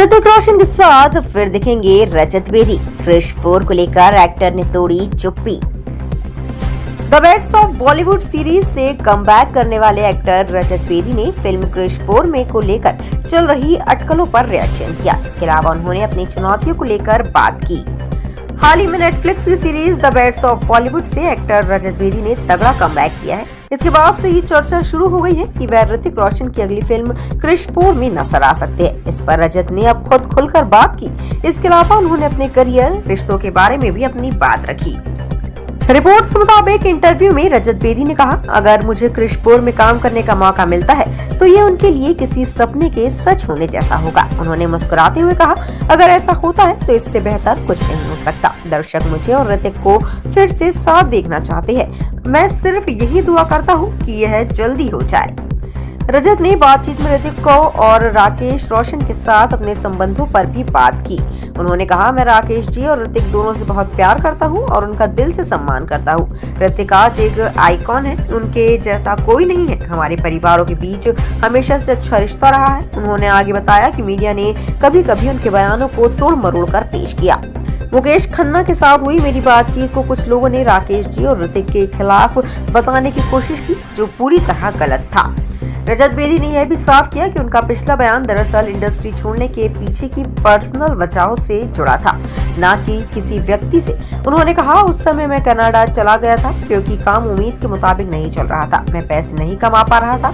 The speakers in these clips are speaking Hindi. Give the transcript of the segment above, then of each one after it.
ऋतिक रोशन के साथ फिर दिखेंगे रजत बेदी। क्रिश 4 को लेकर एक्टर ने तोड़ी चुप्पी। The Bads of Bollywood series से कमबैक करने वाले एक्टर रजत बेदी ने फिल्म क्रिश 4 में को लेकर चल रही अटकलों पर रिएक्शन किया। इसके अलावा उन्होंने अपनी चुनौतियों को लेकर बात की। हाल ही में नेटफ्लिक्स की series the Bads of Bollywood से एक्टर रजत बेदी ने तगड़ा कमबैक किया है। इसके बाद से ही चर्चा शुरू हो गई है कि वह ऋतिक रोशन की अगली फिल्म क्रिश 4 में नजर आ सकते हैं। इस पर रजत ने अब खुद खुलकर बात की। इसके अलावा उन्होंने अपने करियर, रिश्तों के बारे में भी अपनी बात रखी। रिपोर्ट्स के मुताबिक इंटरव्यू में रजत बेदी ने कहा, अगर मुझे क्रिश 4 में काम करने का मौका मिलता है तो ये उनके लिए किसी सपने के सच होने जैसा होगा। उन्होंने मुस्कुराते हुए कहा, अगर ऐसा होता है तो इससे बेहतर कुछ नहीं हो सकता। दर्शक मुझे और ऋतिक को फिर से साथ देखना चाहते हैं। मैं सिर्फ यही दुआ करता हूँ कि यह जल्दी हो जाए। रजत ने बातचीत में ऋतिक को और राकेश रोशन के साथ अपने संबंधों पर भी बात की। उन्होंने कहा, मैं राकेश जी और ऋतिक दोनों से बहुत प्यार करता हूं और उनका दिल से सम्मान करता हूं। ऋतिक आज एक आइकॉन है, उनके जैसा कोई नहीं है। हमारे परिवारों के बीच हमेशा से अच्छा रिश्ता रहा है। उन्होंने आगे बताया कि मीडिया ने कभी कभी उनके बयानों को तोड़ मरोड़ कर पेश किया। मुकेश खन्ना के साथ हुई मेरी बातचीत को कुछ लोगों ने राकेश जी और ऋतिक के खिलाफ बताने की कोशिश की, जो पूरी तरह गलत था। रजत बेदी ने यह भी साफ किया कि उनका पिछला बयान दरअसल इंडस्ट्री छोड़ने के पीछे की पर्सनल वजहों से जुड़ा था, न कि किसी व्यक्ति से। उन्होंने कहा, उस समय मैं कनाडा चला गया था क्योंकि काम उम्मीद के मुताबिक नहीं चल रहा था। मैं पैसे नहीं कमा पा रहा था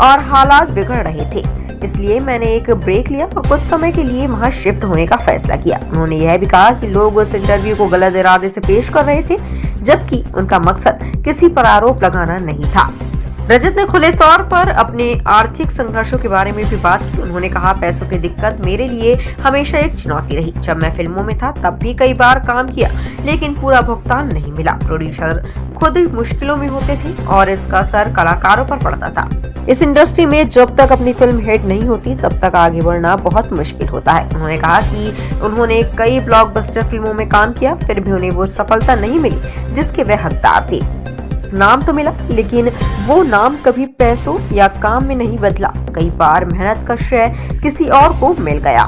और हालात बिगड़ रहे थे, इसलिए मैंने एक ब्रेक लिया और कुछ समय के लिए वहां शिफ्ट होने का फैसला किया। उन्होंने यह भी कहा कि लोग उस इंटरव्यू को गलत इरादे से पेश कर रहे थे, जबकि उनका मकसद किसी पर आरोप लगाना नहीं था। रजत ने खुले तौर पर अपने आर्थिक संघर्षों के बारे में भी बात की। उन्होंने कहा, पैसों की दिक्कत मेरे लिए हमेशा एक चुनौती रही। जब मैं फिल्मों में था तब भी कई बार काम किया, लेकिन पूरा भुगतान नहीं मिला। प्रोड्यूसर खुद मुश्किलों में होते थे और इसका असर कलाकारों पर पड़ता था। इस इंडस्ट्री में जब तक अपनी फिल्म हिट नहीं होती तब तक आगे बढ़ना बहुत मुश्किल होता है। उन्होंने कहा कि उन्होंने कई ब्लॉकबस्टर फिल्मों में काम किया, फिर भी उन्हें वो सफलता नहीं मिली जिसके वे हकदार थे। नाम तो मिला, लेकिन वो नाम कभी पैसों या काम में नहीं बदला। कई बार मेहनत का श्रेय किसी और को मिल गया।